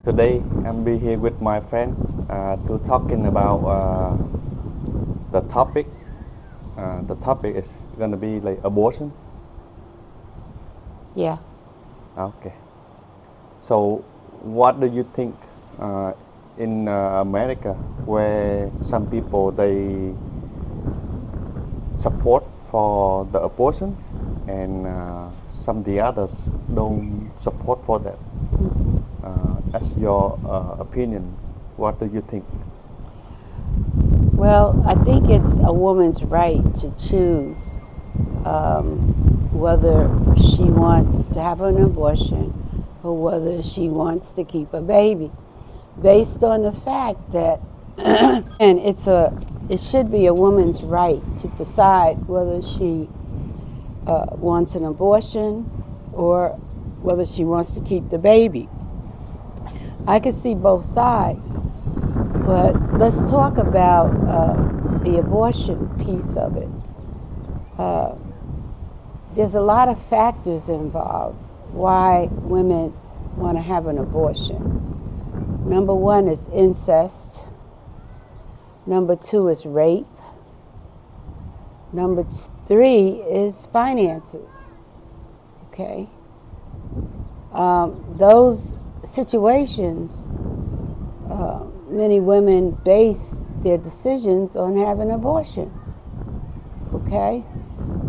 Today I'm be here with my friend to talking about the topic. The topic is gonna be like abortion. Yeah. Okay. So, what do you think in America, where some people they support for the abortion, and some the others don't support for that? As your opinion, what do you think? Well, I think it's a woman's right to choose whether she wants to have an abortion or whether she wants to keep a baby, based on the fact that, and it should be a woman's right to decide whether she wants an abortion or whether she wants to keep the baby. I can see both sides. But let's talk about the abortion piece of it. There's a lot of factors involved why women want to have an abortion. Number one is incest. Number two is rape. Number three is finances. Okay? Those situations, many women base their decisions on having an abortion. Okay?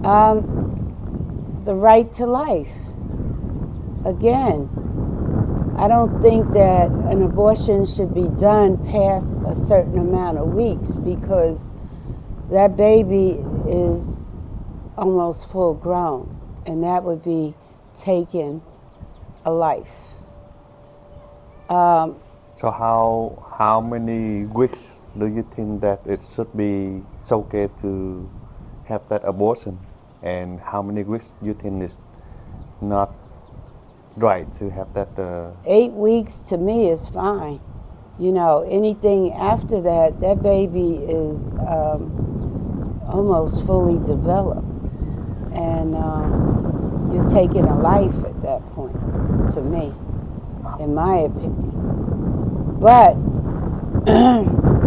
The right to life. Again, I don't think that an abortion should be done past a certain amount of weeks because that baby is almost full grown, and that would be taking a life. So how many weeks do you think that it should be it's okay to have that abortion, and how many weeks you think is not right to have that? 8 weeks to me is fine. You know, anything after that, that baby is almost fully developed. And you're taking a life at that point, to me, in my opinion. But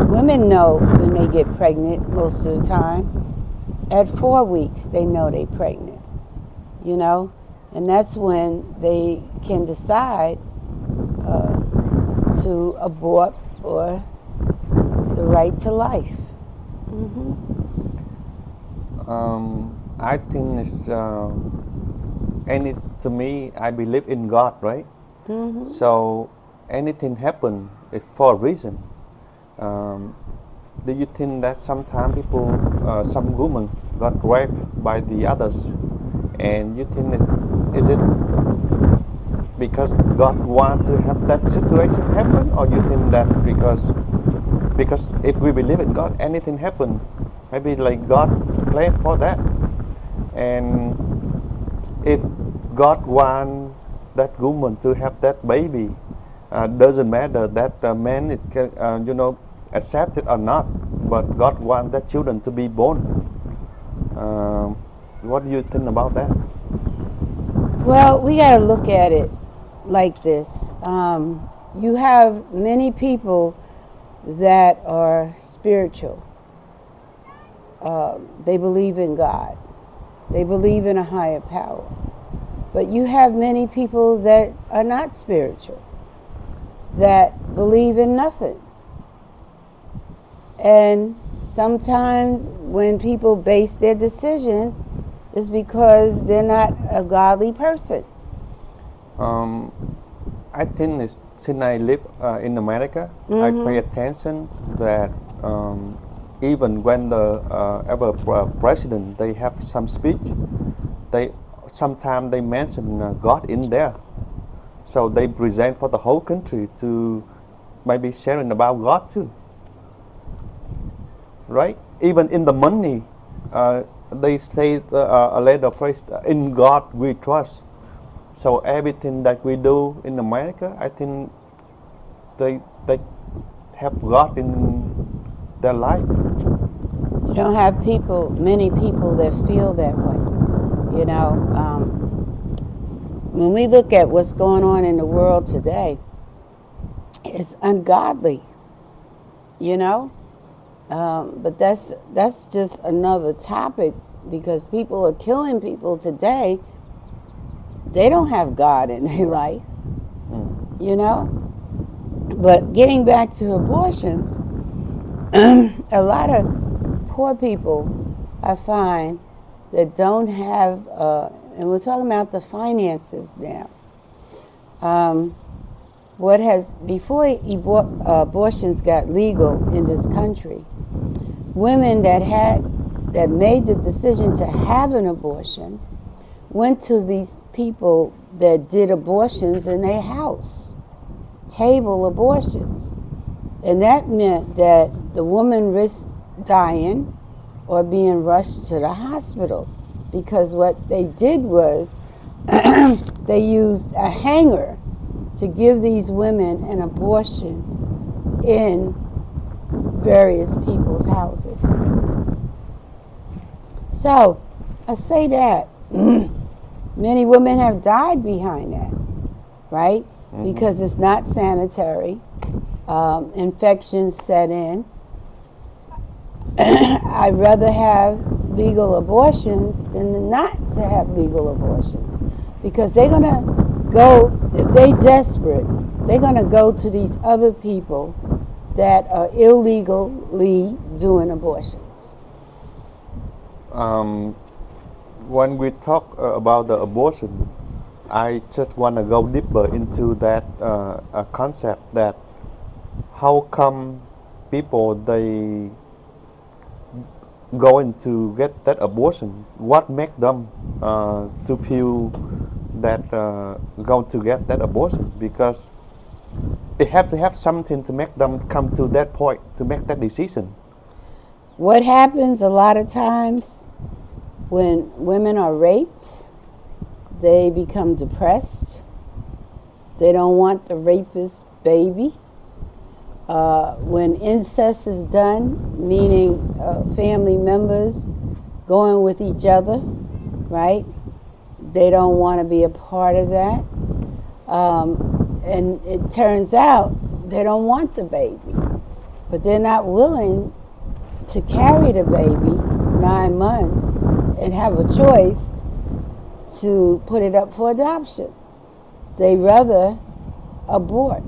women know when they get pregnant most of the time. At 4 weeks, they know they're pregnant, you know? And that's when they can decide to abort or the right to life. I think it's any to me. I believe in God, right? So anything happen is for a reason. Um, do you think that sometimes people, some women got raped by the others, and you think is it because God want to have that situation happen, or you think that because if we believe in God, anything happen, maybe like God planned for that, and if God want that woman to have that baby, doesn't matter that man is accepted or not, but God want that children to be born. Um, what do you think about that? Well, we got to look at it like this. You have many people that are spiritual. They believe in God. They believe in a higher power. But you have many people that are not spiritual, that believe in nothing. And sometimes when people base their decision, it's because they're not a godly person. Um, I think it's, since I live in America, I pay attention that even when the ever president they have some speech, they sometimes they mention God in there, so they present for the whole country to maybe sharing about God too, right? Even in the money, they say a letter phrase, "In God we trust." So everything that we do in America, I think they have God in their life. You don't have many people that feel that way. You know, when we look at what's going on in the world today, It's ungodly, you know. But that's just another topic because people are killing people today. They don't have God in their life, you know. But getting back to abortions, a lot of poor people I find that don't have, and we're talking about the finances now. What has before abortions got legal in this country, women that made the decision to have an abortion went to these people that did abortions in their house, table abortions. And that meant that the woman risked dying or being rushed to the hospital because what they did was they used a hanger to give these women an abortion in various people's houses. So I say that many women have died behind that, right? Because it's not sanitary. Infections set in. I'd rather have legal abortions than not to have legal abortions because they're going to go, if they're desperate, they're going to go to these other people that are illegally doing abortions. When we talk about the abortion, I just want to go deeper into that concept that how come people they going to get that abortion? What make them to feel that going to get that abortion? Because they have to have something to make them come to that point to make that decision. What happens a lot of times when women are raped, they become depressed. They don't want the rapist baby. When incest is done, meaning family members going with each other, right? They don't want to be a part of that. And it turns out they don't want the baby, but they're not willing to carry the baby 9 months and have a choice to put it up for adoption. They rather abort.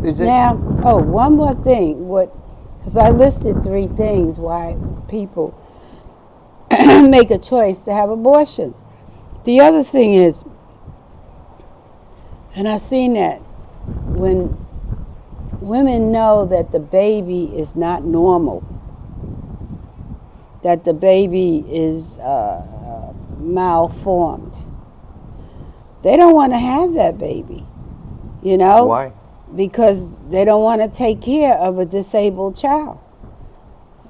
Is it Now, one more thing. Because I listed 3 things why people make a choice to have abortions. The other thing is, and I've seen that when women know that the baby is not normal, that the baby is malformed, they don't want to have that baby, you know? why? Because they don't want to take care of a disabled child.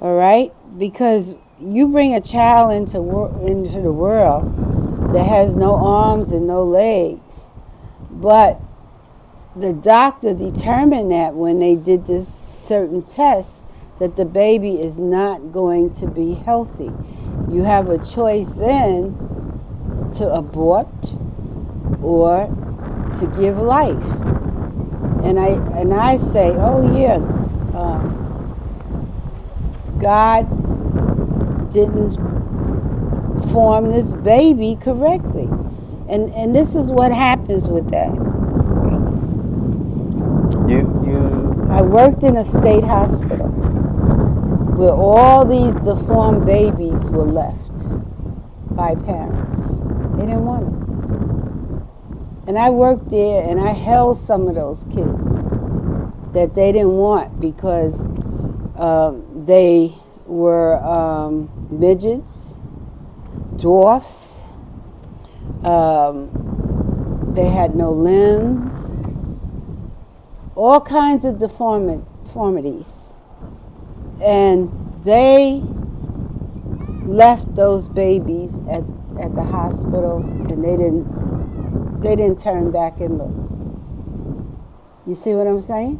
All right? Because you bring a child into the world that has no arms and no legs, but the doctor determined that when they did this certain test that the baby is not going to be healthy. You have a choice then to abort or to give life. And I say, oh yeah, God didn't form this baby correctly. And this is what happens with that. You I worked in a state hospital where all these deformed babies were left by parents. They didn't want them. And I worked there and I held some of those kids that they didn't want because they were midgets, dwarfs, they had no limbs, all kinds of deformities. And they left those babies at the hospital and they didn't turn back and look. You see what I'm saying?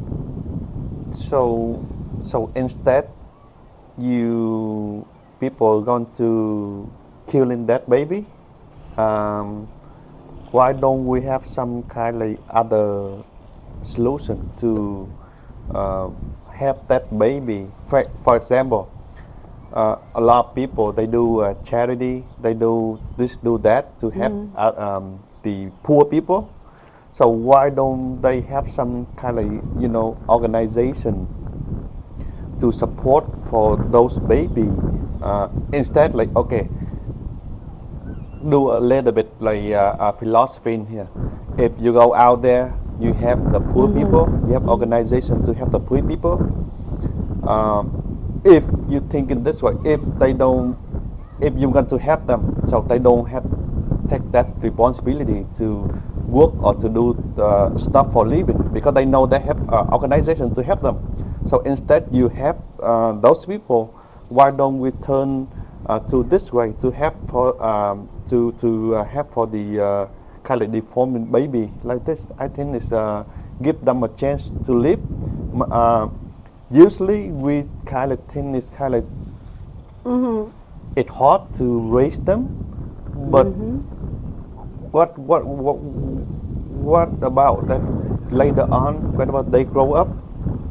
so instead you people going to killing that baby. why don't we have some kind of other solution to uh, help that baby? For example, a lot of people they do charity, they do this, do that to help the poor people. So why don't they have some kind of organization to support for those baby? Instead, like okay, do a little bit like philosophy in here. If you go out there, you have the poor people, you have organization to help the poor people. If you think in this way, if they don't, if you're going to help them, so they don't have take that responsibility to work or to do stuff for living because they know they have organization to help them. So instead, you help those people. Why don't we turn to this way to help for to help for the kind of deformed baby like this? I think it's give them a chance to live. Usually, we kind of think it's kind of it's hard to raise them, but what about that later on? What about they grow up,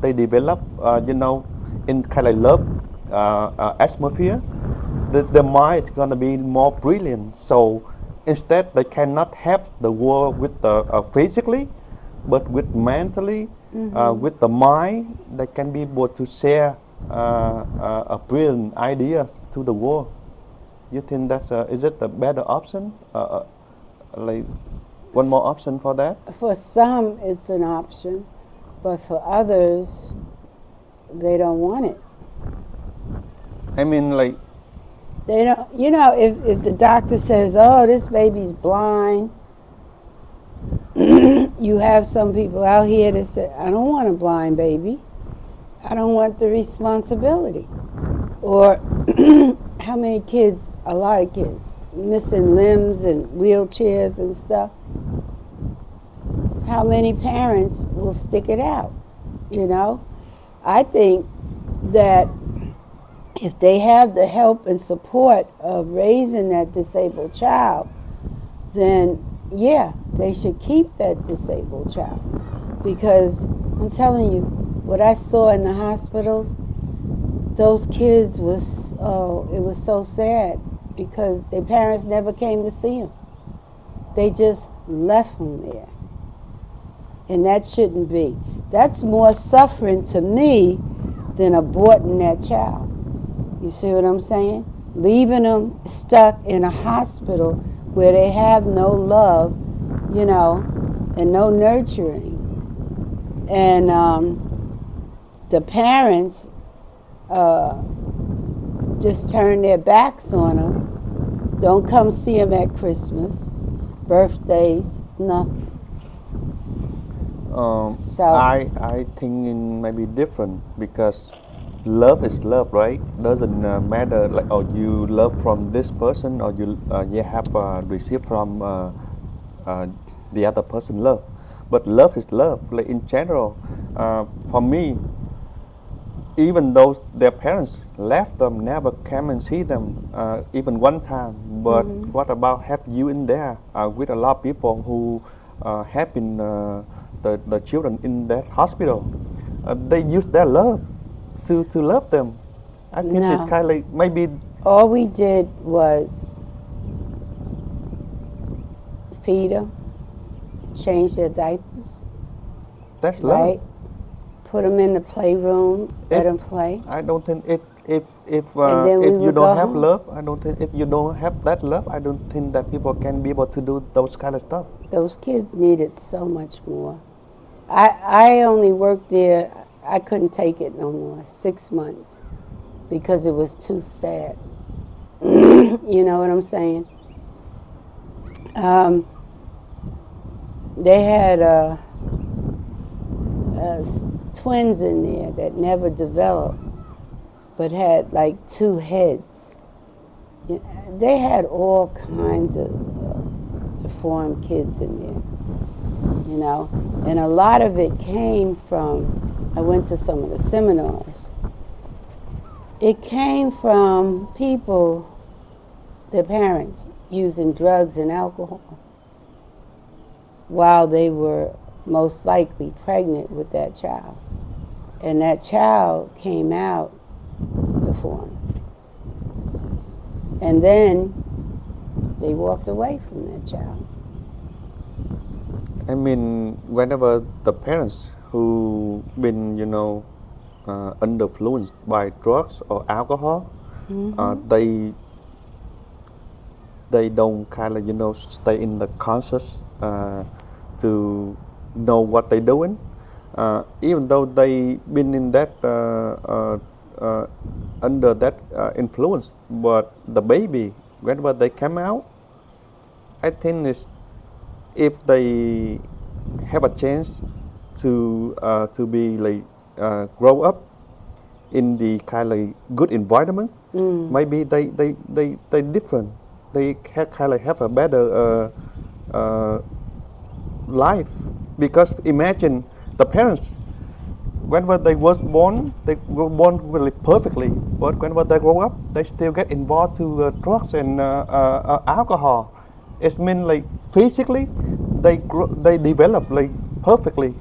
they develop, in kind of love atmosphere? The mind is gonna be more brilliant. So instead, they cannot help the world with the physically, but with mentally, with the mind, they can be able to share a brilliant idea to the world. You think that's is it a better option? Like one more option for that? For some, it's an option, but for others, they don't want it. I mean, like They don't, if the doctor says, oh, this baby's blind, you have some people out here that say, I don't want a blind baby. I don't want the responsibility. Or how many kids, a lot of kids, missing limbs and wheelchairs and stuff. How many parents will stick it out, I think that if they have the help and support of raising that disabled child, then yeah, they should keep that disabled child. Because I'm telling you, what I saw in the hospitals, those kids was, it was so sad because their parents never came to see them. They just left them there. And that shouldn't be. That's more suffering to me than aborting that child. You see what I'm saying? Leaving them stuck in a hospital where they have no love, and no nurturing. And the parents just turn their backs on them. Don't come see them at Christmas, birthdays, nothing. So I think it may be different because love is love, right? Doesn't matter like you love from this person or you have received from the other person love, but love is love. Like in general, for me, even though their parents left them, never came and see them even one time. But what about have you in there with a lot of people who have been the children in that hospital? They use their love to love them. I think it's No. kind of like maybe all we did was feed them, change their diapers, that's love. right? Put them in the playroom, let them play. I don't think if And then we if you would don't go have home. love, I don't think if you don't have that love, I don't think that people can be able to do those kind of stuff. Those kids needed so much more. I only worked there, I couldn't take it no more, 6 months, because it was too sad. You know what I'm saying? They had twins in there that never developed, but had like 2 heads. They had all kinds of deformed kids in there, and a lot of it came from, I went to some of the seminars. It came from people, their parents, using drugs and alcohol. while they were most likely pregnant with that child. And that child came out deformed. And then they walked away from that child. I mean, whenever the parents who been, under influenced by drugs or alcohol, they don't kind of stay in the conscious to know what they're doing, even though they been in that under that influence. But the baby, whenever they come out, I think is if they have a chance to be like grow up in the kind of good environment, maybe they different. They kind of have a better life, because imagine the parents whenever they was born, they were born really perfectly, but whenever they grow up, they still get involved to drugs and alcohol. It means like physically, they develop like perfectly,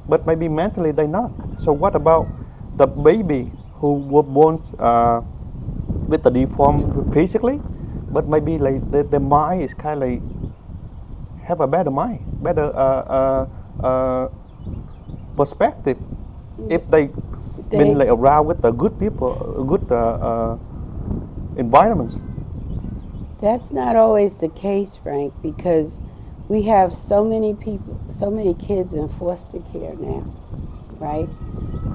but maybe mentally they not. So what about the baby who were born with the deformed physically, but maybe like the mind is kind of like have a better mind, better perspective, if they been like around with the good people, good environments. That's not always the case, Frank, because we have so many people, so many kids in foster care now, right?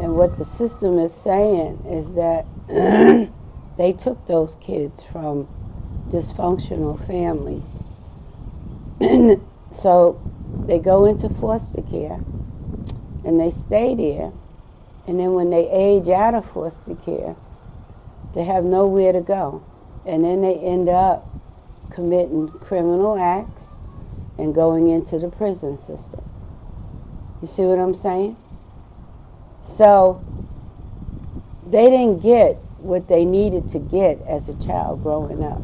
And what the system is saying is that they took those kids from dysfunctional families. So they go into foster care and they stay there, and then when they age out of foster care, they have nowhere to go, and then they end up committing criminal acts and going into the prison system. You see what I'm saying? So they didn't get what they needed to get as a child growing up,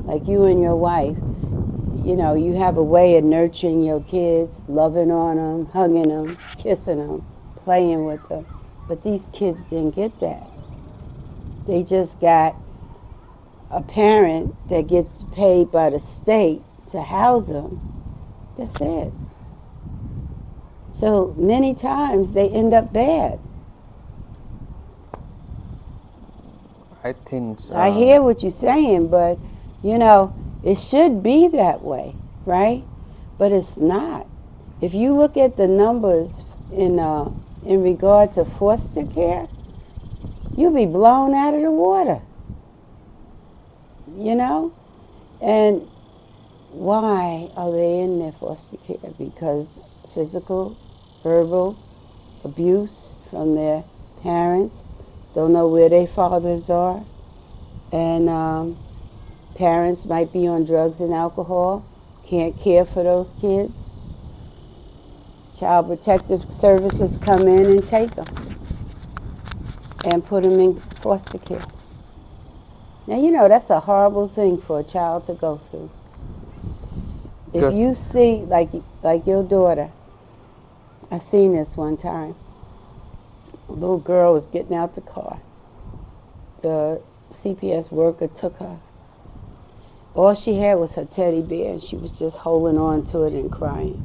like you and your wife. You have a way of nurturing your kids, loving on them, hugging them, kissing them, playing with them. But these kids didn't get that. They just got a parent that gets paid by the state to house them. That's it. So many times they end up bad. I think I hear what you're saying, but it should be that way, right? But it's not. If you look at the numbers in regard to foster care, you'll be blown out of the water. And why are they in their foster care? Because physical, verbal abuse from their parents, don't know where their fathers are, and parents might be on drugs and alcohol, can't care for those kids. Child Protective Services come in and take them and put them in foster care. Now, that's a horrible thing for a child to go through. If you see, like your daughter, I seen this one time. A little girl was getting out the car. The CPS worker took her. All she had was her teddy bear, and she was just holding on to it and crying.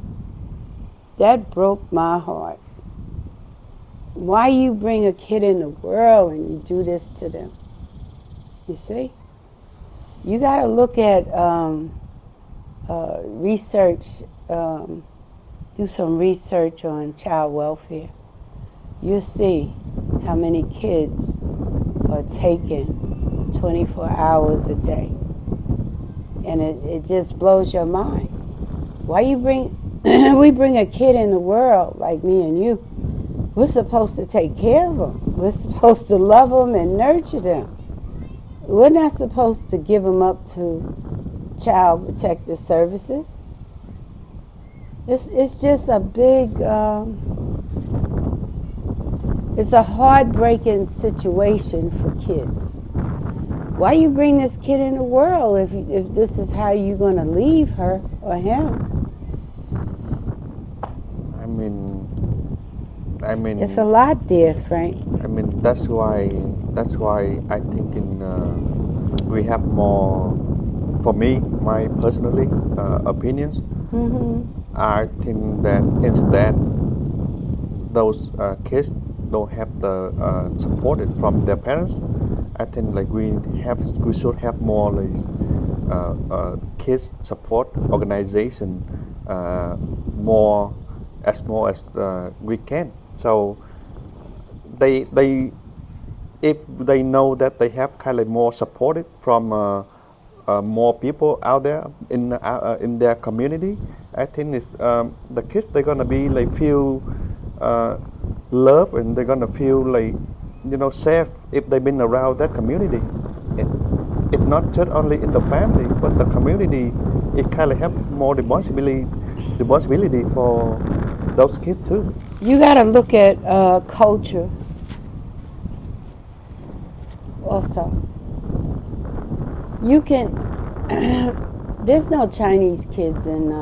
That broke my heart. Why you bring a kid in the world and you do this to them? You see? You got to look at research, do some research on child welfare. You'll see how many kids are taken 24 hours a day. And it just blows your mind. Why you we bring a kid in the world like me and you, we're supposed to take care of them. We're supposed to love them and nurture them. We're not supposed to give them up to Child Protective Services. It's just a big, it's a heartbreaking situation for kids. Why you bring this kid in the world if this is how you're going to leave her or him? I mean, It's a lot there, Frank. that's why I think we have more. For me, my personally opinions, I think that instead those kids don't have the support from their parents. I think like we should have more like kids support organization more as we can. So they if they know that they have kind of more supported from more people out there in their community, I think the kids they're gonna be like feel uh, love and they're gonna feel like safe if they've been around that community. It, it's not just only in the family, but the community. It kind of have more responsibility for those kids too. You got to look at culture also. You can, there's no Chinese kids in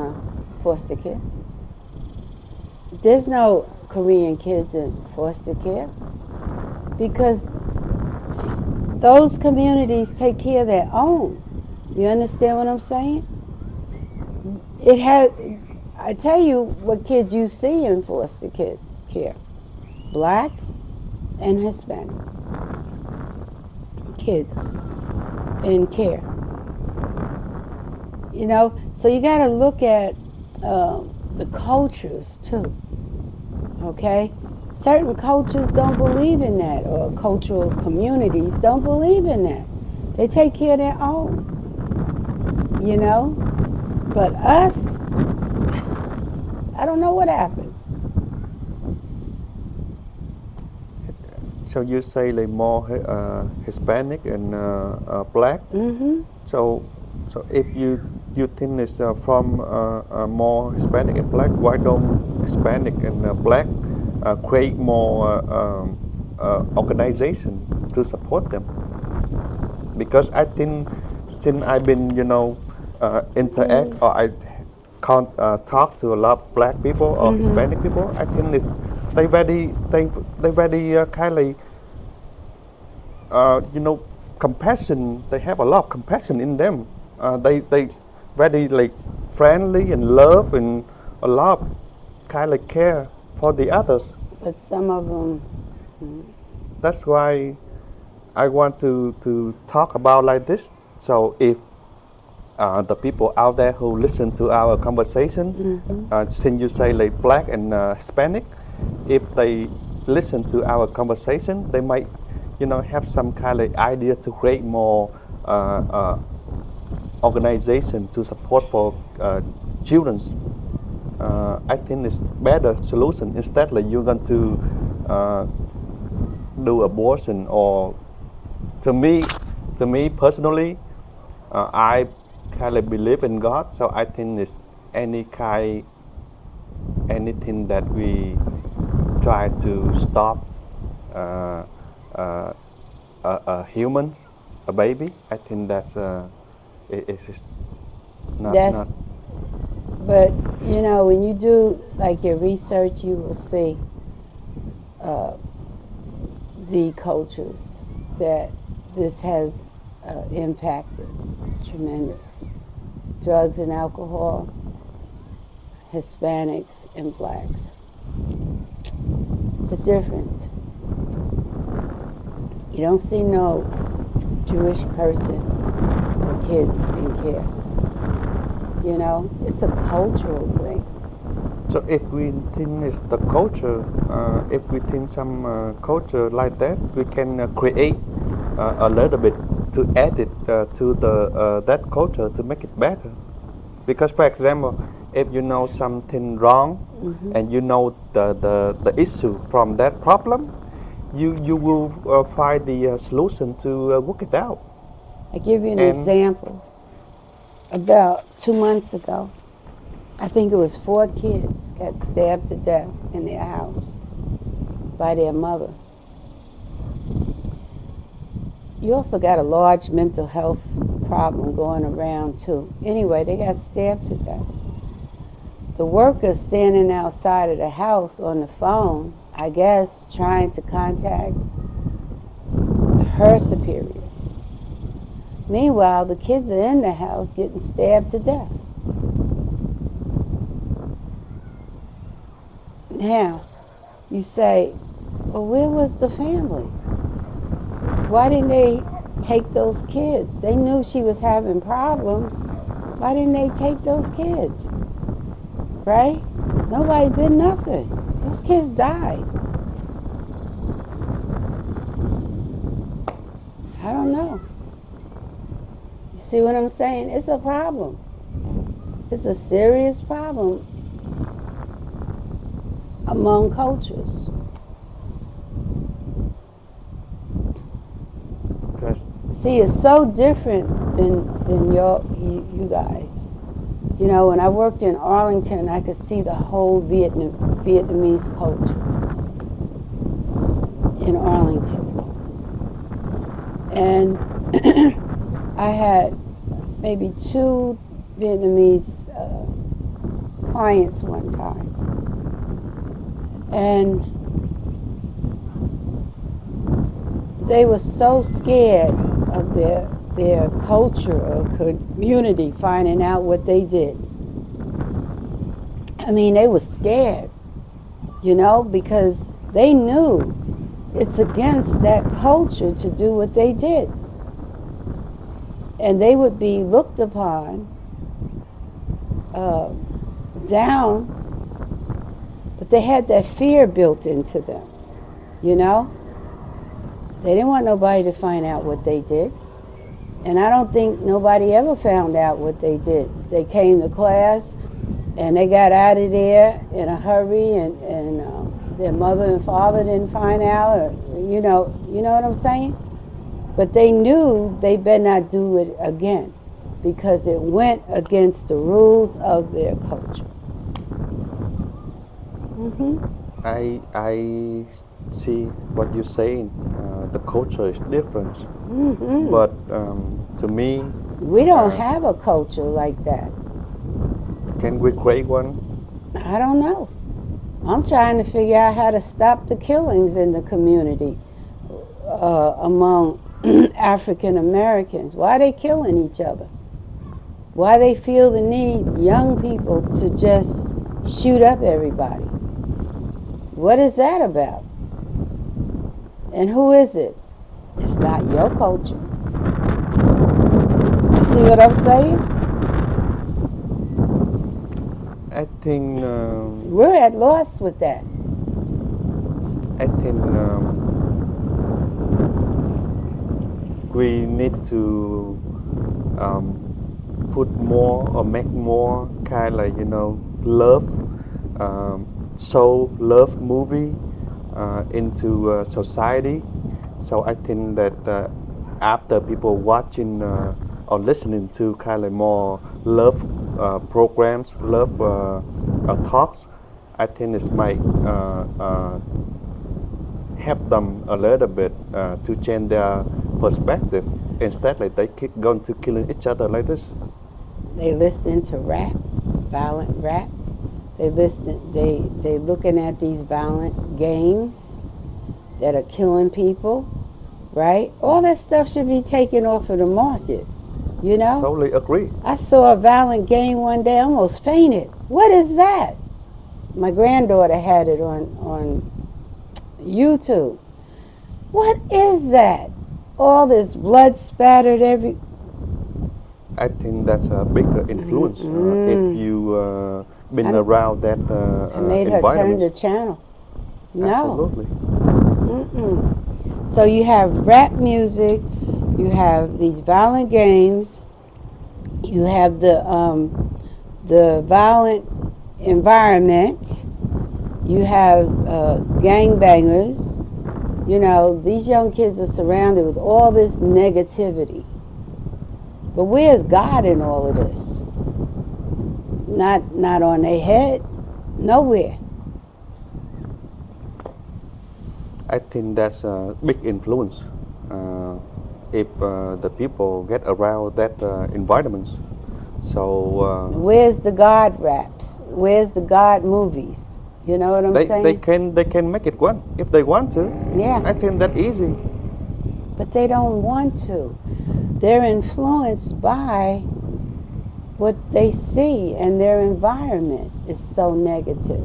foster care. There's no Korean kids in foster care because those communities take care of their own. You understand what I'm saying? It has. I tell you what kids you see in foster care: black and Hispanic kids in care. So you got to look at the cultures too. Okay, certain cultures don't believe in that, or cultural communities don't believe in that. They take care of their own. But us, I don't know what happens. So you say like more Hispanic and black. Mm-hmm. So if you think it's from more Hispanic and black, why don't Hispanic and black create more organization to support them? Because I think since I've been interact or I can't talk to a lot of black people or Hispanic people, I think they very kind of compassion. They have a lot of compassion in them. They very like friendly and love and a lot of kind of care for the others. But some of them, That's why I want to talk about like this. So if the people out there who listen to our conversation, since you say like black and Hispanic, if they listen to our conversation, they might, have some kind of idea to create more organization to support for children. I think it's better solution instead like you're going to do abortion or to me personally, I kind of believe in God, so I think it's anything that we try to stop a human, a baby. I think that's it's not that's, but when you do like your research, you will see the cultures that this has impacted tremendous. Drugs and alcohol, Hispanics and blacks. It's a difference. You don't see no Jewish person or kids in care. It's a cultural thing. So if we think it's the culture, if we think some culture like that, we can create a little bit to add it to the that culture to make it better. Because for example, if you know something wrong and you know the issue from that problem, you will find the solution to work it out. I give you an And example. About 2 months ago, I think it was 4 kids got stabbed to death in their house by their mother. You also got a large mental health problem going around too. Anyway, they got stabbed to death. the worker standing outside of the house on the phone, I guess, trying to contact her superiors. Meanwhile, the kids are in the house getting stabbed to death. Now, you say, well, where was the family? Why didn't they take those kids? They knew she was having problems. Why didn't they take those kids? Right? Nobody did nothing. Those kids died. I don't know. You see what I'm saying? It's a problem. It's a serious problem among cultures. Because See, it's so different than you guys. You know, when I worked in Arlington, I could see the whole Vietnamese culture in Arlington. And I had maybe 2 Vietnamese clients one time. And they were so scared of their culture or community finding out what they did. I mean, they were scared, you know, because they knew it's against that culture to do what they did. And they would be looked upon down, but they had that fear built into them, you know? They didn't want nobody to find out what they did. And I don't think nobody ever found out what they did. They came to class and they got out of there in a hurry, and their mother and father didn't find out, or, you know what I'm saying? But they knew they better not do it again because it went against the rules of their culture. I see what you're saying. The culture is different, Mm-hmm. but to me, We don't have a culture like that. can we create one? I don't know. I'm trying to figure out how to stop the killings in the community among African Americans. Why are they killing each other? Why they feel the need, young people, to just shoot up everybody? What is that about? And who is it? It's not your culture. You see what I'm saying? I think We're at loss with that. We need to put more or make more kind of love, show love movie into society. So I think that after people watching or listening to kind of more love programs, love talks, I think it might help them a little bit to change their perspective. Instead, like they keep going to killing each other like this. They listen to rap, violent rap. They looking at these violent games that are killing people, right? All that stuff should be taken off of the market, you know? Totally agree. I saw a violent game one day, I almost fainted. What is that? My granddaughter had it on YouTube. What is that? All this blood spattered every... I think that's a bigger influence if you been around that I made her turn the environment. channel. No. Absolutely. So you have rap music, you have these violent games, you have the violent environment, you have gangbangers. You know, these young kids are surrounded with all this negativity. But where's God in all of this? Not on their head, nowhere. I think that's a big influence. If the people get around that environments, So Where's the God raps? Where's the God movies? You know what I'm they saying? can make it one if they want to. Yeah. I think that easy. But they don't want to. They're influenced by what they see, and their environment is so negative.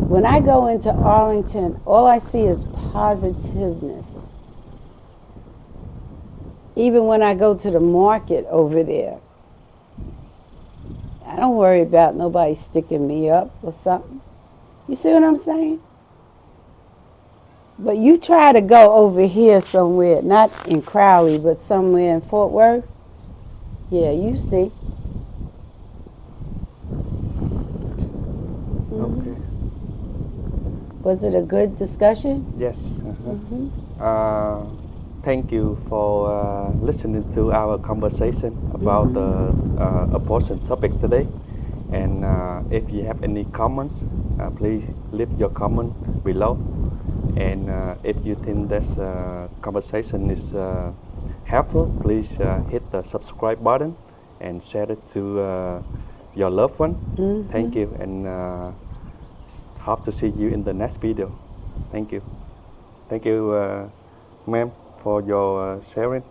When I go into Arlington, all I see is positiveness. Even when I go to the market over there, I don't worry about nobody sticking me up or something. You see what I'm saying? But you try to go over here somewhere, not in Crowley, but somewhere in Fort Worth. Yeah, you see. Okay. Was it a good discussion? Yes. Thank you for listening to our conversation about the abortion topic today. And if you have any comments, please leave your comment below. And if you think this conversation is helpful, please hit the subscribe button and share it to your loved one. Thank you, and hope to see you in the next video. Thank you. Thank you, ma'am, for your sharing.